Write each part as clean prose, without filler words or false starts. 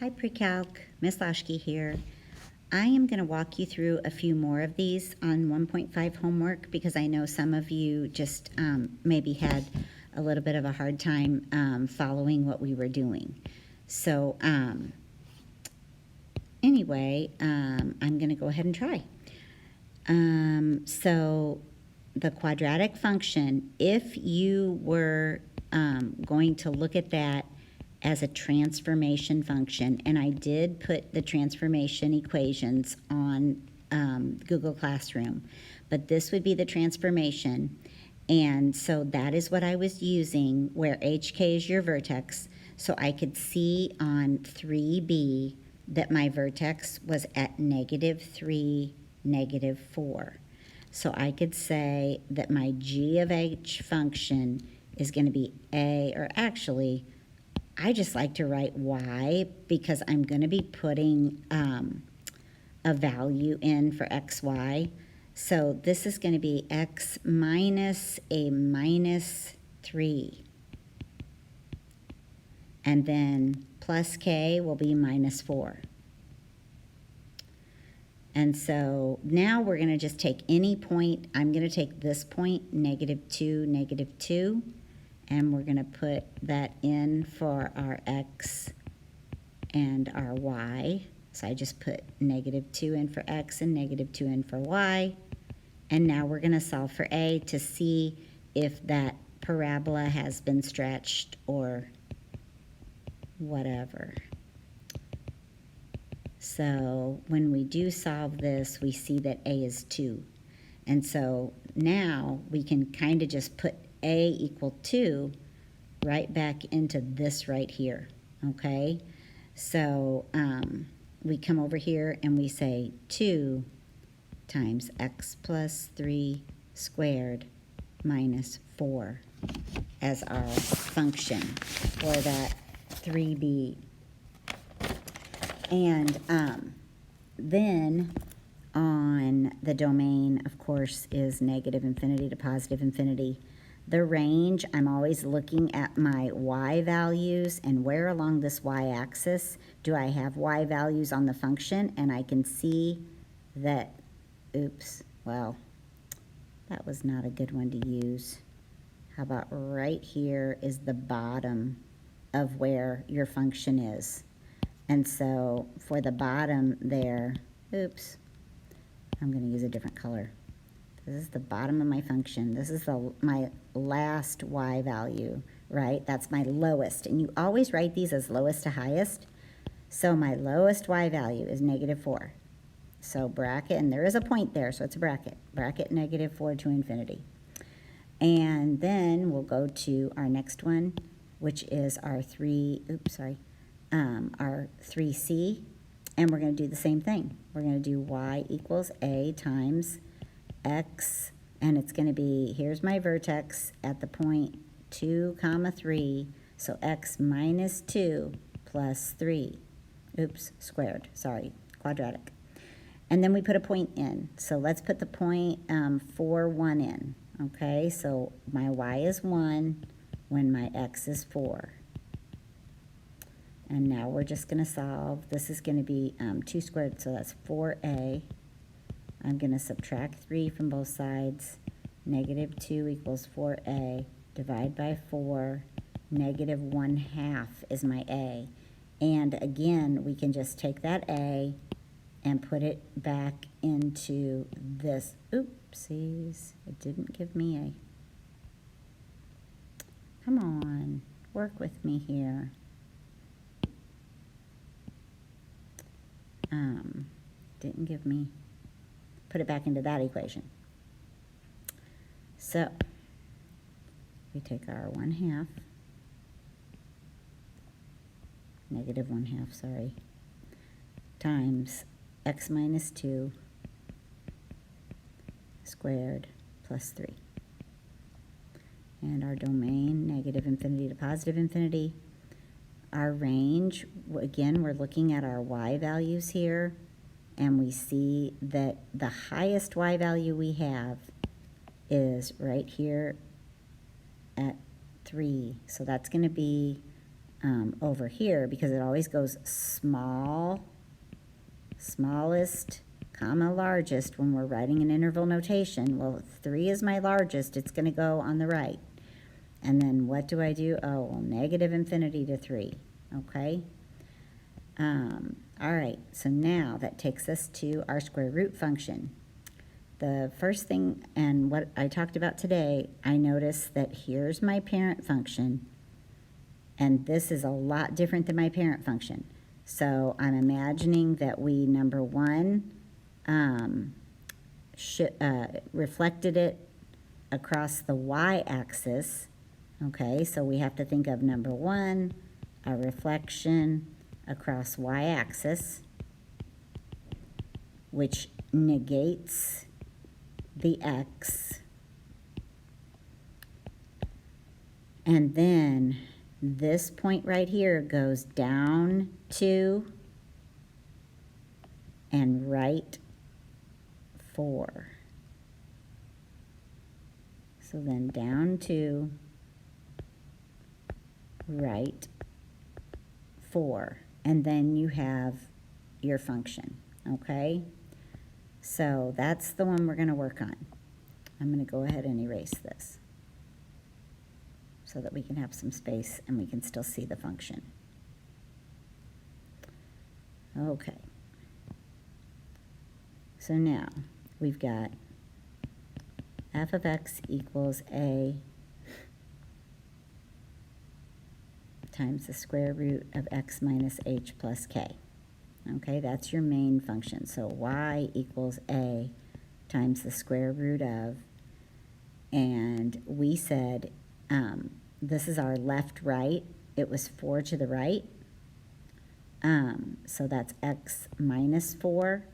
Hi Pre-Calc, Miss Lashke here. I am going to walk you through a few more of these on 1.5 homework because I know some of you just maybe had a little bit of a hard time following what we were doing. So anyway, I'm going to go ahead and try. So the quadratic function, if you were going to look at that as a transformation function, and I did put the transformation equations on Google Classroom, but this would be the transformation, and so that is what I was using, where HK is your vertex, so I could see on 3B that my vertex was at -3, -4. So I could say that my g of h function is going to be a, or actually, I just like to write y because I'm going to be putting a value in for xy. So this is going to be x minus a -3. And then plus k will be -4. And so now we're going to just take any point. I'm going to take this point, -2, -2. And we're going to put that in for our x and our y. So I just put -2 in for x and -2 in for y. And now we're going to solve for a to see if that parabola has been stretched or whatever. So when we do solve this, we see that a is 2. And so now we can kind of just put a equal 2 right back into this right here, okay? So we come over here and we say 2 times x plus 3 squared minus 4 as our function for that 3b. And then on the domain, of course, is -infinity to +infinity. The range, I'm always looking at my y values and where along this y-axis do I have y values on the function, and I can see that, oops, well, that was not a good one to use. How about right here is the bottom of where your function is. And so for the bottom there, oops, I'm going to use a different color. This is the bottom of my function. This is my last y value, right? That's my lowest. And you always write these as lowest to highest. So my lowest y value is -4. So bracket, and there is a point there, so it's a bracket. Bracket -4 to infinity. And then we'll go to our next one, which is our our 3c. And we're going to do the same thing. We're going to do y equals a times x, and it's going to be, here's my vertex at the point 2, 3, so x minus 2 plus 3, oops, squared, sorry, quadratic. And then we put a point in, so let's put the point 4, 1 in, okay? So my y is 1 when my x is 4. And now we're just going to solve. This is going to be 2 squared, so that's 4a. I'm going to subtract 3 from both sides. -2 equals 4a. Divide by 4. -1/2 is my a. And again, we can just take that a and put it back into this. Oopsies, it didn't give me a. Come on, work with me here. Didn't give me. Put it back into that equation. So we take our 1/2, -1/2, sorry, times x minus 2 squared plus 3. And our domain, -infinity to +infinity. Our range, again, we're looking at our y values here, and we see that the highest y value we have is right here at 3. So that's going to be over here, because it always goes smallest, comma, largest when we're writing an interval notation. Well, if 3 is my largest, it's going to go on the right. And then what do? Oh, well, negative infinity to 3, okay? All right, so now that takes us to our square root function. The first thing, and what I talked about today, I noticed that here's my parent function, and this is a lot different than my parent function. So I'm imagining that we, number one, reflected it across the y-axis. Okay, so we have to think of number one, a reflection across y-axis, which negates the x. And then this point right here goes down 2 and right 4. So then down 2, right 4. And then you have your function, okay? So that's the one we're going to work on. I'm going to go ahead and erase this so that we can have some space and we can still see the function. Okay. So now we've got f of x equals a times the square root of x minus h plus k. Okay, that's your main function. So y equals a times the square root of, and we said this is our left-right. It was 4 to the right. So that's x minus 4.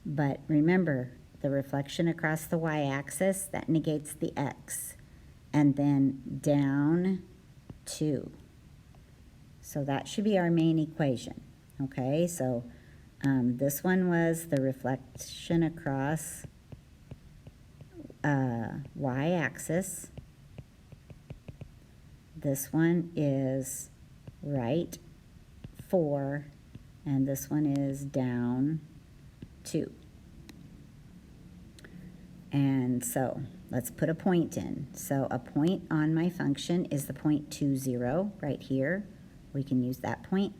But remember, the reflection across the y-axis, that negates the x. And then down 2. So that should be our main equation. Okay, so this one was the reflection across y-axis. This one is right 4, and this one is down 2. And so let's put a point in. So a point on my function is the point 2, 0 right here. We can use that point.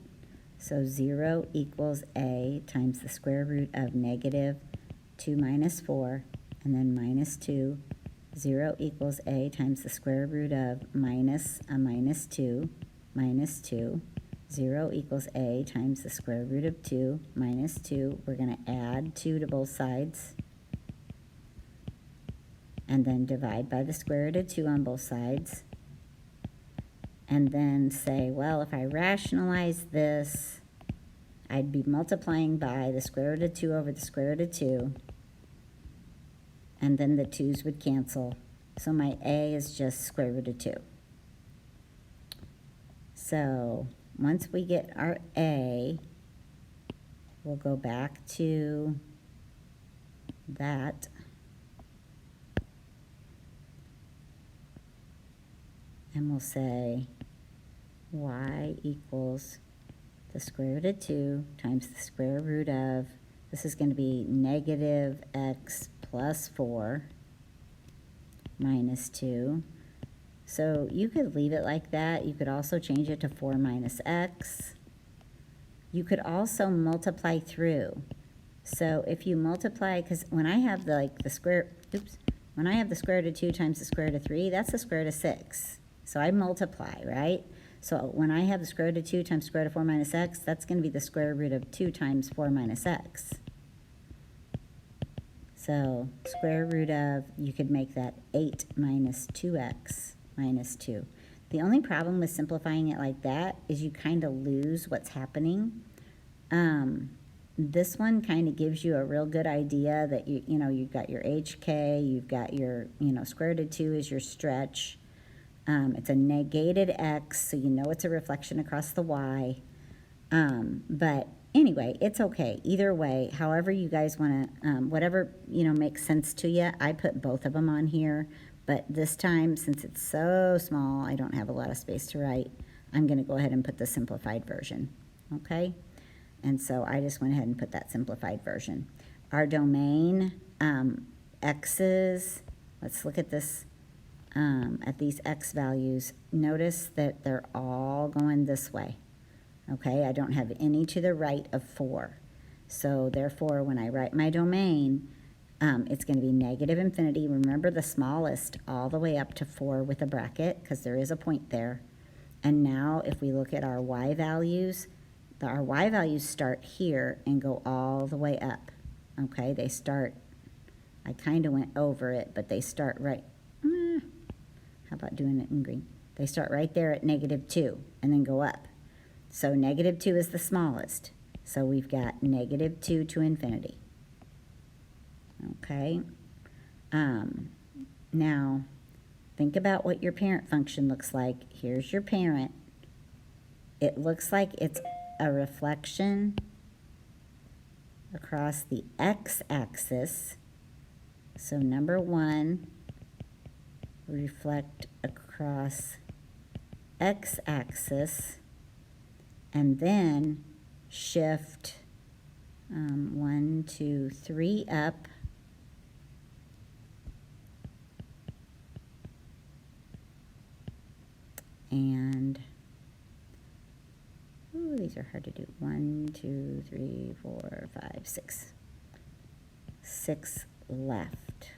So 0 equals a times the square root of negative 2 minus 4, and then minus 2. 0 equals a times the square root of minus a minus 2, minus 2. 0 equals a times the square root of 2, minus 2. We're going to add 2 to both sides, and then divide by the square root of 2 on both sides. And then say, well, if I rationalize this, I'd be multiplying by the square root of 2 over the square root of 2. And then the 2's would cancel. So my a is just square root of 2. So once we get our a, we'll go back to that. And we'll say y equals the square root of 2 times the square root of, this is going to be negative x plus 4 minus 2. So you could leave it like that. You could also change it to 4 minus x. You could also multiply through. So if you multiply, because when I have when I have the square root of 2 times the square root of 3, that's the square root of 6. So I multiply, right? So when I have the square root of 2 times square root of 4 minus x, that's going to be the square root of 2 times 4 minus x. So square root of, you could make that 8 minus 2x minus 2. The only problem with simplifying it like that is you kind of lose what's happening. This one kind of gives you a real good idea that you've got your hk, you've got your, square root of 2 is your stretch. It's a negated x, so you know it's a reflection across the y. But anyway, it's okay. Either way, however you guys want to, whatever, makes sense to you. I put both of them on here. But this time, since it's so small, I don't have a lot of space to write. I'm going to go ahead and put the simplified version, okay? And so I just went ahead and put that simplified version. Our domain, x's, let's look at this, at these x values. Notice that they're all going this way, okay? I don't have any to the right of 4. So therefore, when I write my domain, it's going to be negative infinity. Remember the smallest all the way up to 4 with a bracket, because there is a point there. And now if we look at our y values, our y values start here and go all the way up, okay? They start, I kind of went over it, but they start right, how about doing it in green? They start right there at -2 and then go up. So -2 is the smallest. So we've got -2 to infinity. Okay? Now, think about what your parent function looks like. Here's your parent. It looks like it's a reflection across the x-axis. So number 1, reflect across x-axis, and then shift 1, 2, 3 up, and ooh, these are hard to do. 1, 2, 3, 4, 5, 6. 6 left.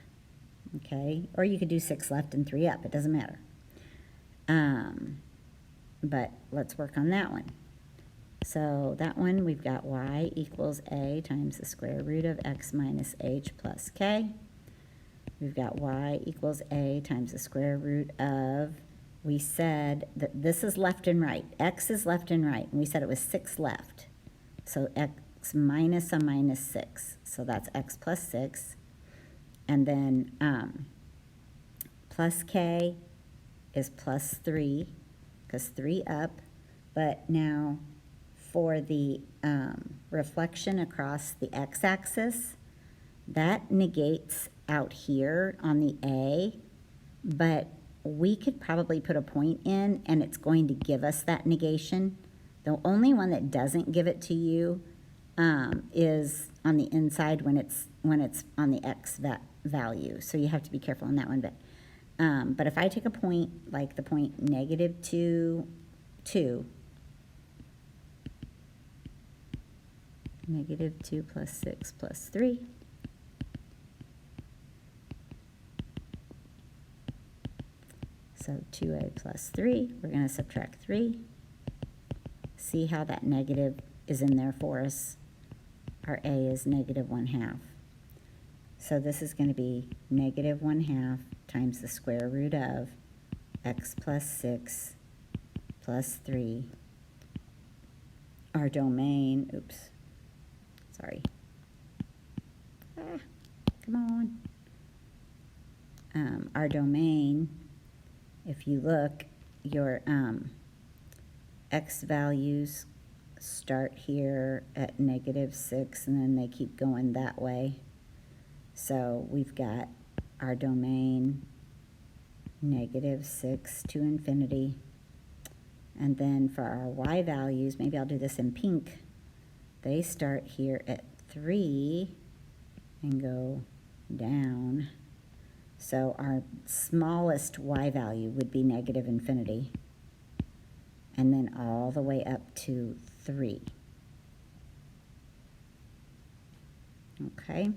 Okay, or you could do 6 left and 3 up. It doesn't matter. But let's work on that one. So that one, we've got y equals a times the square root of x minus h plus k. We've got y equals a times the square root of, we said that this is left and right. X is left and right, and we said it was 6 left. So x minus a minus 6. So that's x plus 6. And then plus k is plus 3, because 3 up. But now for the reflection across the x-axis, that negates out here on the a, but we could probably put a point in and it's going to give us that negation. The only one that doesn't give it to you is on the inside when it's on the x value. So you have to be careful on that one. But if I take a point like the point -2, 2, -2 plus 6 plus 3. So 2a plus 3, we're going to subtract 3. See how that negative is in there for us? Our a is -1/2. So this is going to be -1/2 times the square root of x plus 6 plus 3. Our domain, oops, sorry. Come on. Our domain, if you look, your x values start here at -6 and then they keep going that way. So we've got our domain -6 to infinity. And then for our y values, maybe I'll do this in pink, they start here at 3 and go down. So our smallest y value would be -infinity, and then all the way up to 3. Okay.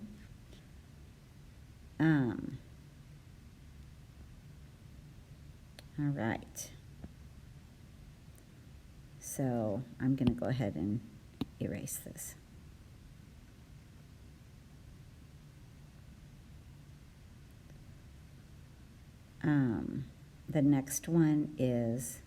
All right. So I'm going to go ahead and erase this. The next one is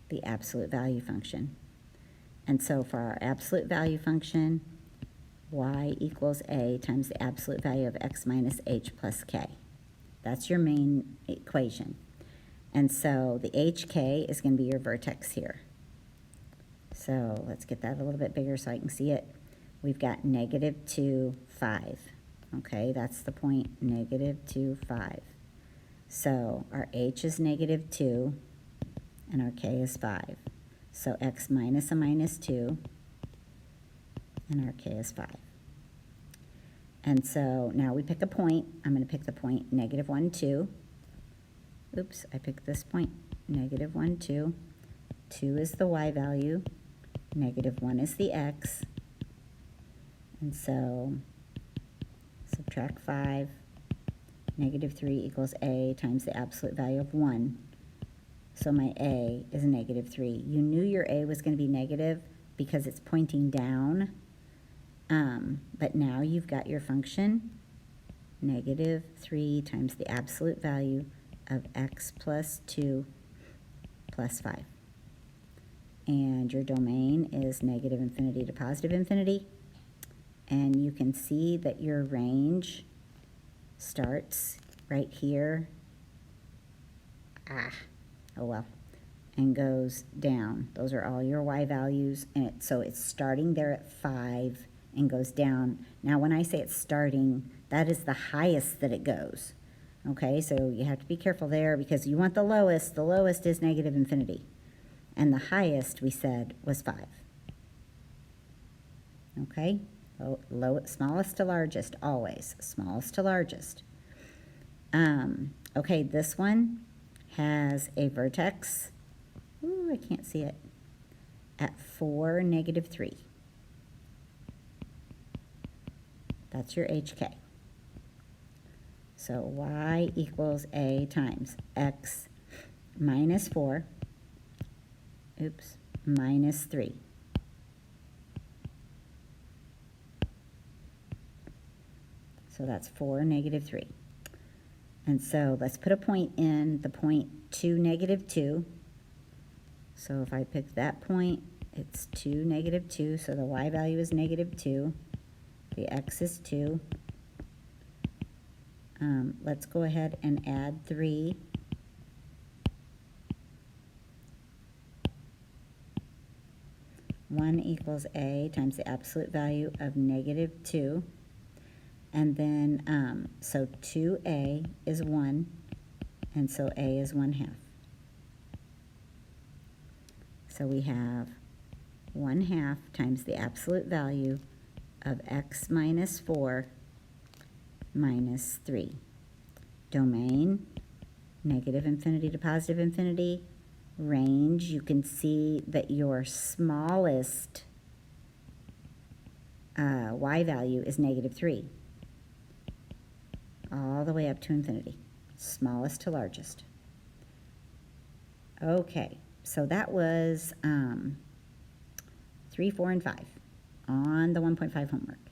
the absolute value function. And so for our absolute value function, y equals a times the absolute value of x minus h plus k. That's your main equation. And so the hk is going to be your vertex here. So let's get that a little bit bigger so I can see it. we've got negative 2, 5. Okay, that's the point, negative 2, 5. So our h is negative 2, and our k is 5. So x minus a minus 2, and our k is 5. And so now we pick a point. I'm going to pick the point negative 1, 2. Oops, I picked this point, negative 1, 2. 2 is the y value, negative 1 is the x. And so subtract 5, negative 3 equals a times the absolute value of 1. So my a is negative 3. You knew your a was going to be negative because it's pointing down. But now you've got your function, negative 3 times the absolute value of x plus 2 plus 5. And your domain is negative infinity to positive infinity. And you can see that your range starts right here. Oh well. And goes down. Those are all your y values. And so it's starting there at 5 and goes down. Now when I say it's starting, that is the highest that it goes. Okay, so you have to be careful there because you want the lowest. The lowest is negative infinity. And the highest, we said, was 5. Okay, smallest to largest, always. Smallest to largest. Okay, this one has a vertex. Ooh, I can't see it. At 4, negative 3. That's your HK. So y equals a times x minus 4, minus 3. So that's 4, negative 3. And so let's put a point in the point 2, negative 2. So if I pick that point, it's 2, negative 2. So the y value is negative 2. The x is 2. Let's go ahead and add 3. One equals a times the absolute value of negative 2. And then, so 2a is 1, and so a is 1/2. So we have 1/2 times the absolute value of x minus 4 minus 3. Domain, negative infinity to positive infinity. Range, you can see that your smallest y value is negative 3. All the way up to infinity. Smallest to largest. Okay, so that was 3, 4, and 5 on the 1.5 homework.